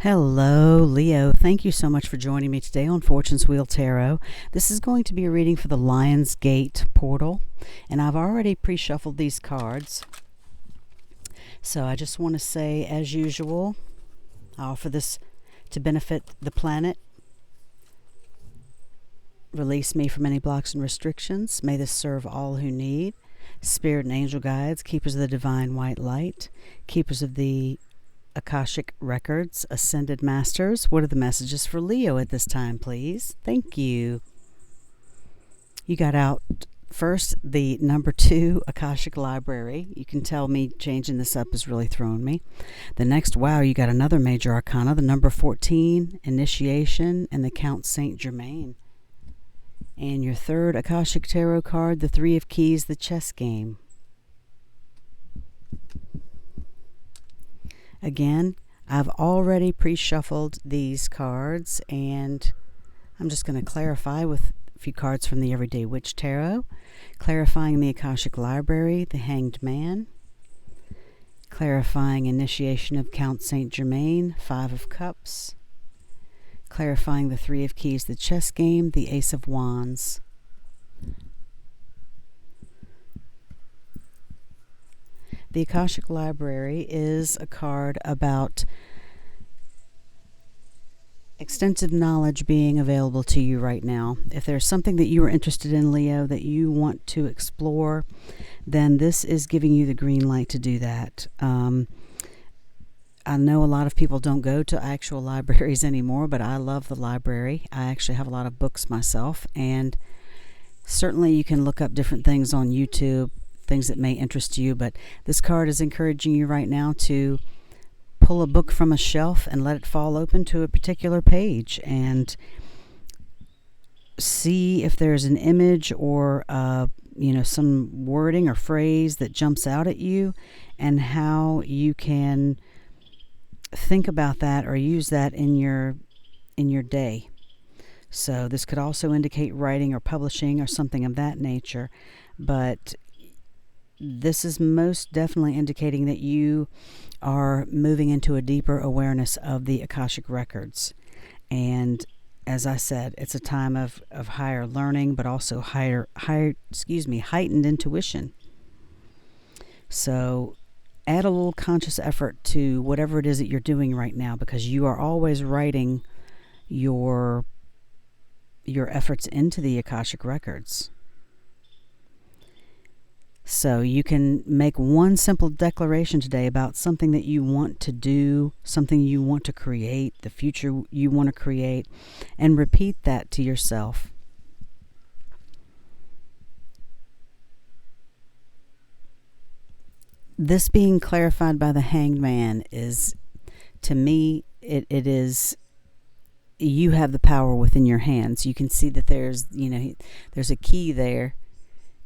Hello, Leo. Thank you so much for joining me today on Fortune's Wheel Tarot. This is going to be a reading for the Lion's Gate portal, and I've already pre-shuffled these cards. So I just want to say, as usual, I offer this to benefit the planet. Release me from any blocks and restrictions. May this serve all who need. Spirit and angel guides, keepers of the divine white light, keepers of the Akashic records, ascended masters. What are the messages for Leo at this time, please? Thank you. You got out first the number 2 Akashic library. You can tell me changing this up is really throwing me. The next, wow, you got another major arcana, the number 14, initiation, and the Count Saint Germain. And your third Akashic tarot card, the 3 of keys, the chess game. Again, I've already pre-shuffled these cards, and I'm just going to clarify with a few cards from the Everyday Witch Tarot, clarifying the Akashic Library, the Hanged Man, clarifying initiation of Count Saint Germain, 5 of Cups, clarifying the 3 of Keys, the chess game, the Ace of Wands. The Akashic Library is a card about extensive knowledge being available to you right now. If there's something that you are interested in, Leo, that you want to explore, then this is giving you the green light to do that. I know a lot of people don't go to actual libraries anymore, but I love the library. I actually have a lot of books myself, and certainly you can look up different things on YouTube, things that may interest you, but this card is encouraging you right now to pull a book from a shelf and let it fall open to a particular page and see if there's an image or some wording or phrase that jumps out at you, and how you can think about that or use that in your day. So this could also indicate writing or publishing or something of that nature, but this is most definitely indicating that you are moving into a deeper awareness of the Akashic records. And as I said, it's a time of higher learning, but also heightened intuition. So add a little conscious effort to whatever it is that you're doing right now, because you are always writing your efforts into the Akashic records. So you can make one simple declaration today about something that you want to do, something you want to create, the future you want to create, and repeat that to yourself. This being clarified by the Hanged Man is, to me, it is, you have the power within your hands. You can see that there's a key there,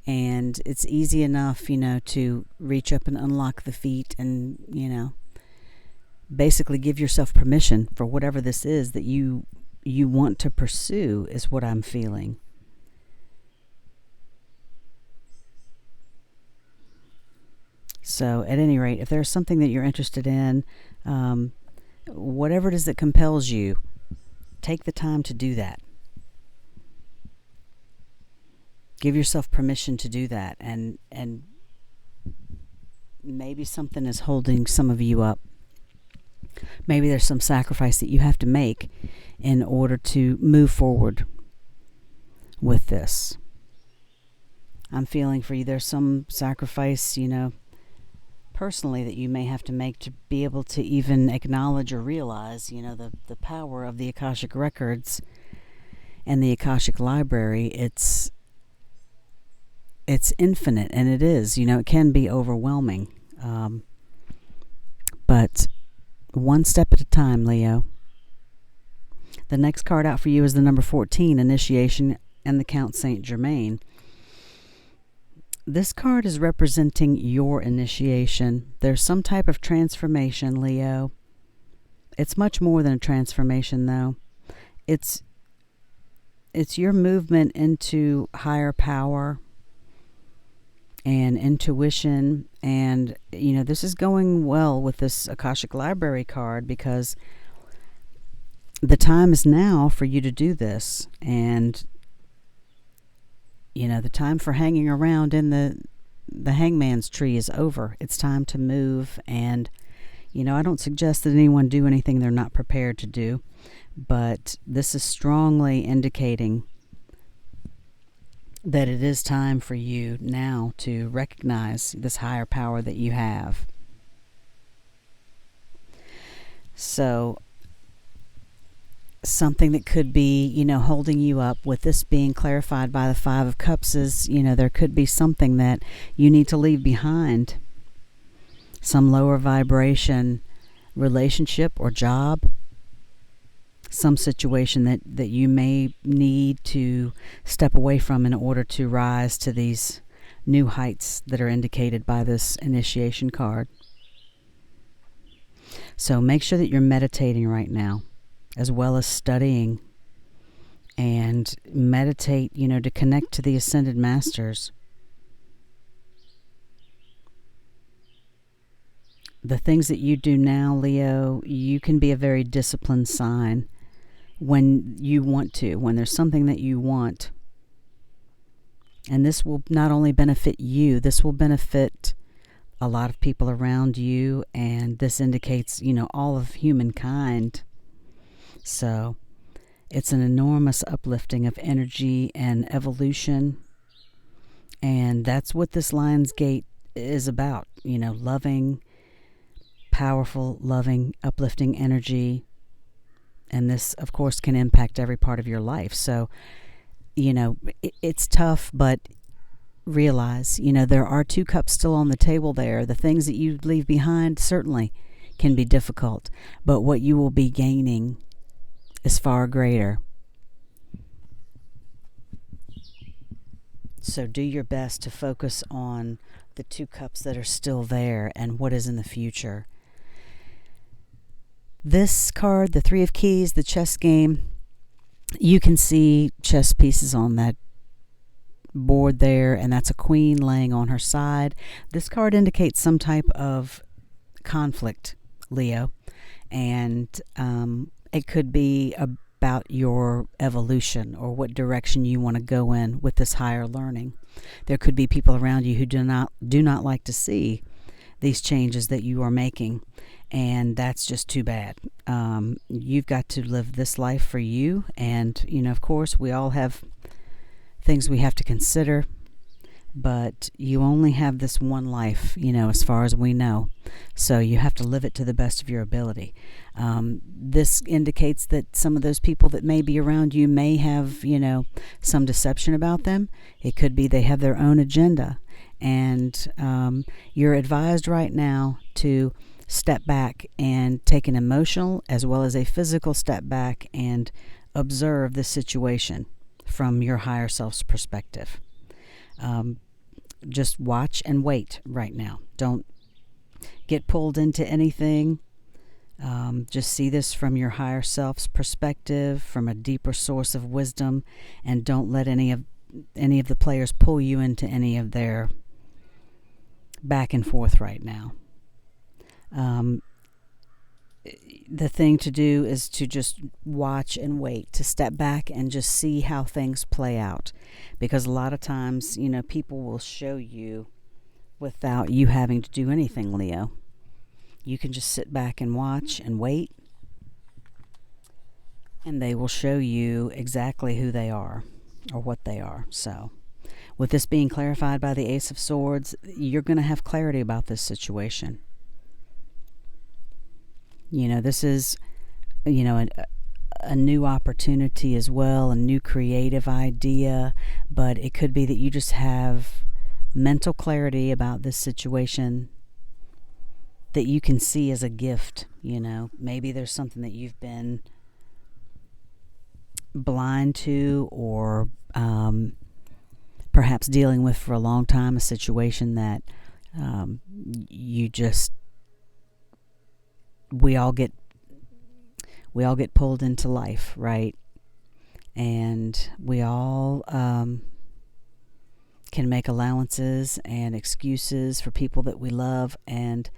and it's easy enough, to reach up and unlock the feet and, basically give yourself permission for whatever this is that you want to pursue, is what I'm feeling. So at any rate, if there's something that you're interested in, whatever it is that compels you, take the time to do that. Give yourself permission to do that, and maybe something is holding some of you up. Maybe there's some sacrifice that you have to make in order to move forward with this. I'm feeling for you there's some sacrifice, personally, that you may have to make to be able to even acknowledge or realize, the power of the Akashic records and the Akashic library. It's infinite, and it is, it can be overwhelming. But one step at a time, Leo. The next card out for you is the number 14, initiation, and the Count Saint Germain. This card is representing your initiation. There's some type of transformation, Leo. It's much more than a transformation, though. It's your movement into higher power and intuition, and this is going well with this Akashic Library card, because the time is now for you to do this. And, the time for hanging around in the hangman's tree is over. It's time to move. And, I don't suggest that anyone do anything they're not prepared to do, but this is strongly indicating that it is time for you now to recognize this higher power that you have. So something that could be, holding you up, with this being clarified by the Five of Cups, is, there could be something that you need to leave behind. Some lower vibration relationship or job. Some situation that you may need to step away from in order to rise to these new heights that are indicated by this initiation card. So make sure that you're meditating right now, as well as studying, and meditate, to connect to the Ascended Masters. The things that you do now, Leo, you can be a very disciplined sign when you want to, when there's something that you want. And this will not only benefit you, this will benefit a lot of people around you, and this indicates, all of humankind. So it's an enormous uplifting of energy and evolution. And that's what this Lion's Gate is about, loving, powerful, loving, uplifting energy. And this, of course, can impact every part of your life. So, it's tough, but realize, there are 2 cups still on the table there. The things that you leave behind certainly can be difficult, but what you will be gaining is far greater. So do your best to focus on the 2 cups that are still there and what is in the future. This card, the 3 of Keys, the chess game, you can see chess pieces on that board there, and that's a queen laying on her side. This card indicates some type of conflict, Leo, and it could be about your evolution or what direction you want to go in with this higher learning. There could be people around you who do not like to see these changes that you are making, and that's just too bad. You've got to live this life for you, and of course we all have things we have to consider, but you only have this one life, as far as we know, so you have to live it to the best of your ability. This indicates that some of those people that may be around you may have, some deception about them. It could be they have their own agenda, and you're advised right now to step back and take an emotional as well as a physical step back and observe the situation from your higher self's perspective. Just watch and wait right now. Don't get pulled into anything. Just see this from your higher self's perspective, from a deeper source of wisdom, and don't let any of the players pull you into any of their back and forth right now. The thing to do is to just watch and wait, to step back and just see how things play out. Because a lot of times, people will show you without you having to do anything, Leo. You can just sit back and watch and wait, and they will show you exactly who they are or what they are. So, with this being clarified by the Ace of Swords, you're going to have clarity about this situation. This is, a new opportunity as well, a new creative idea, but it could be that you just have mental clarity about this situation that you can see as a gift. Maybe there's something that you've been blind to, or perhaps dealing with for a long time, a situation that we all get pulled into life, right? And we all can make allowances and excuses for people that we love, and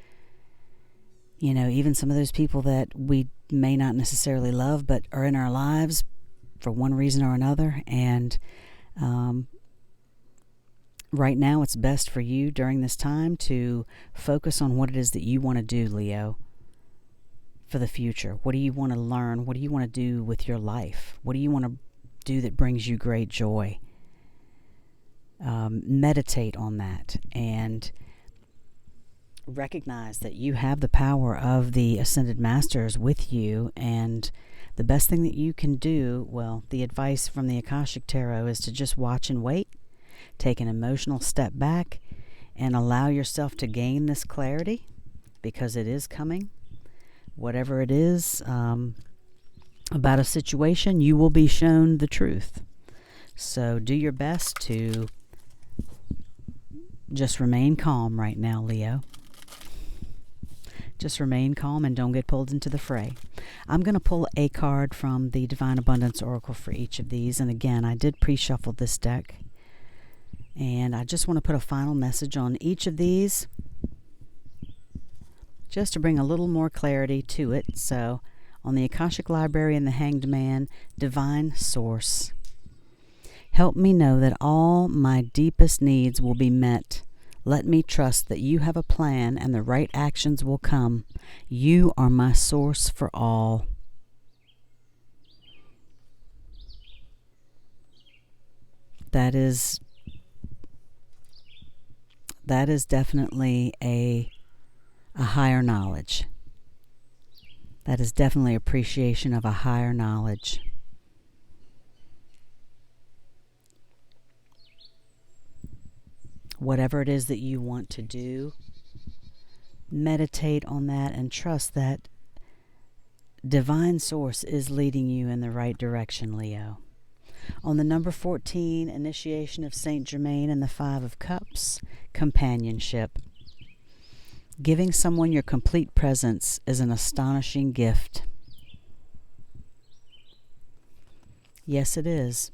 even some of those people that we may not necessarily love but are in our lives for one reason or another. And right now it's best for you during this time to focus on what it is that you want to do, Leo, for the future. What do you want to learn? What do you want to do with your life? What do you want to do that brings you great joy? Meditate on that and recognize that you have the power of the Ascended Masters with you. And the best thing that you can do, well, the advice from the Akashic Tarot is to just watch and wait, take an emotional step back, and allow yourself to gain this clarity, because it is coming. Whatever it is about a situation, you will be shown the truth. So do your best to just remain calm right now, Leo. Just remain calm and don't get pulled into the fray. I'm going to pull a card from the Divine Abundance Oracle for each of these. And again, I did pre-shuffle this deck. And I just want to put a final message on each of these, just to bring a little more clarity to it. So, on the Akashic Library and the Hanged Man, Divine Source, help me know that all my deepest needs will be met. Let me trust that you have a plan and the right actions will come. You are my source for all. That is definitely a higher knowledge. That is definitely appreciation of a higher knowledge. Whatever it is that you want to do, meditate on that and trust that Divine Source is leading you in the right direction, Leo. On the number 14, Initiation of Saint Germain and the 5 of Cups, Companionship. Giving someone your complete presence is an astonishing gift. Yes, it is.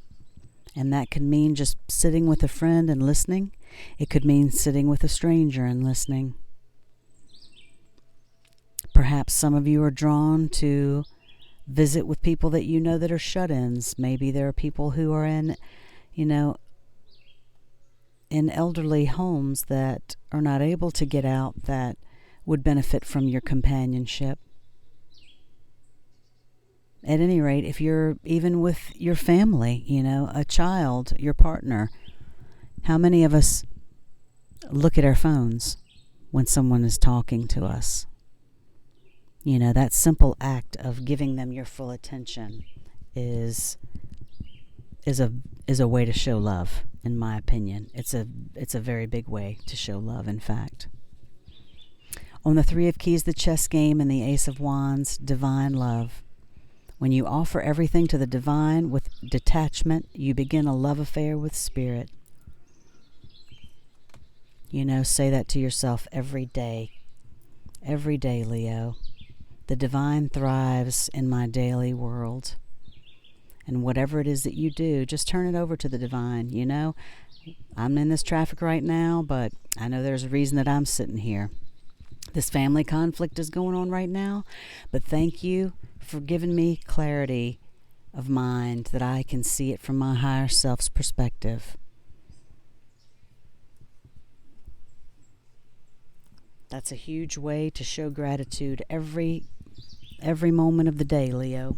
And that could mean just sitting with a friend and listening. It could mean sitting with a stranger and listening. Perhaps some of you are drawn to visit with people that you know that are shut-ins. Maybe there are people who are in elderly homes that are not able to get out that would benefit from your companionship. At any rate, if you're even with your family, a child, your partner, how many of us look at our phones when someone is talking to us? That simple act of giving them your full attention is a way to show love, in my opinion. It's a very big way to show love, in fact. On the 3 of Keys, the chess game, and the Ace of Wands, Divine Love. When you offer everything to the divine with detachment, you begin a love affair with Spirit. Say that to yourself every day. Every day, Leo. The divine thrives in my daily world. And whatever it is that you do, just turn it over to the divine. I'm in this traffic right now, but I know there's a reason that I'm sitting here. This family conflict is going on right now, but thank you for giving me clarity of mind that I can see it from my higher self's perspective. That's a huge way to show gratitude every moment of the day, Leo.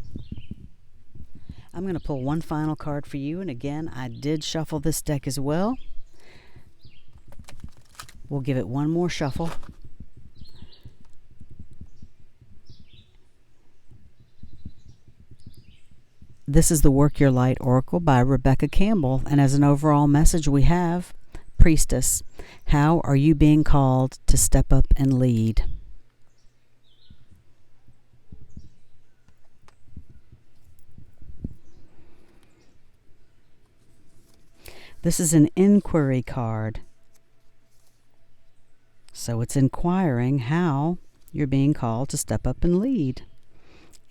I'm going to pull one final card for you, and again, I did shuffle this deck as well. We'll give it one more shuffle. This is the Work Your Light Oracle by Rebecca Campbell, and as an overall message we have, Priestess, how are you being called to step up and lead? This is an inquiry card. So it's inquiring how you're being called to step up and lead.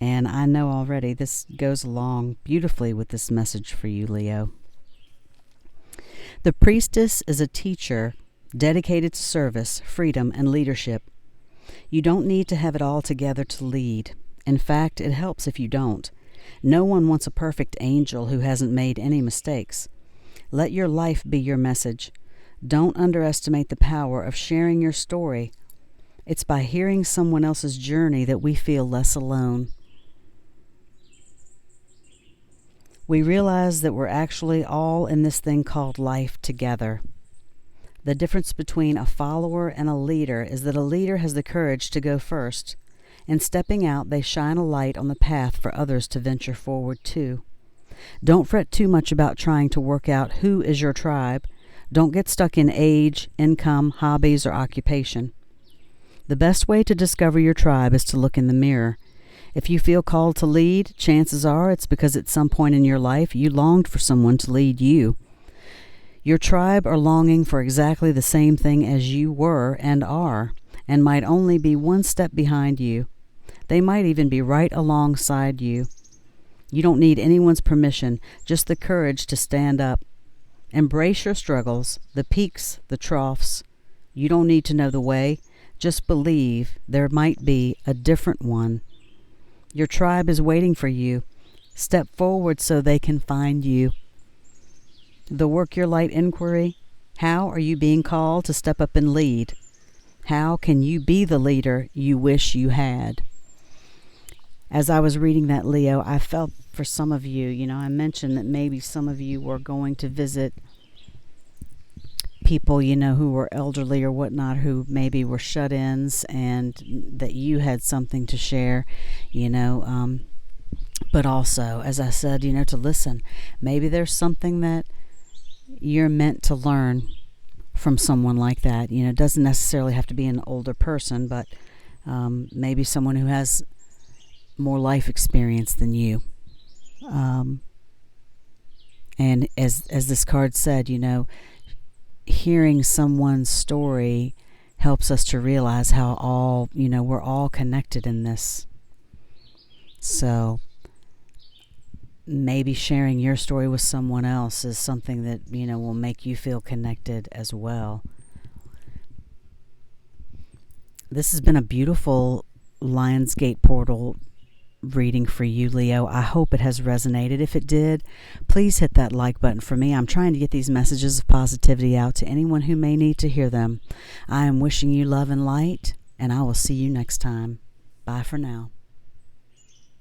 And I know already this goes along beautifully with this message for you, Leo. The Priestess is a teacher dedicated to service, freedom, and leadership. You don't need to have it all together to lead. In fact, it helps if you don't. No one wants a perfect angel who hasn't made any mistakes. Let your life be your message. Don't underestimate the power of sharing your story. It's by hearing someone else's journey that we feel less alone. We realize that we're actually all in this thing called life together. The difference between a follower and a leader is that a leader has the courage to go first. In stepping out, they shine a light on the path for others to venture forward to. Don't fret too much about trying to work out who is your tribe. Don't get stuck in age, income, hobbies, or occupation. The best way to discover your tribe is to look in the mirror. If you feel called to lead, chances are it's because at some point in your life you longed for someone to lead you. Your tribe are longing for exactly the same thing as you were and are, and might only be one step behind you. They might even be right alongside you. You don't need anyone's permission, just the courage to stand up. Embrace your struggles, the peaks, the troughs. You don't need to know the way. Just believe there might be a different one. Your tribe is waiting for you. Step forward so they can find you. The Work Your Light inquiry: how are you being called to step up and lead? How can you be the leader you wish you had? As I was reading that, Leo, I felt for some of you, I mentioned that maybe some of you were going to visit people, who were elderly or whatnot, who maybe were shut-ins, and that you had something to share, but also, as I said, to listen. Maybe there's something that you're meant to learn from someone like that. It doesn't necessarily have to be an older person, but maybe someone who has more life experience than you. And as this card said, hearing someone's story helps us to realize how we're all connected in this. So maybe sharing your story with someone else is something that, will make you feel connected as well. This has been a beautiful Lionsgate portal reading for you, Leo. I hope it has resonated. If it did, please hit that like button for me. I'm trying to get these messages of positivity out to anyone who may need to hear them. I am wishing you love and light, and I will see you next time. Bye for now.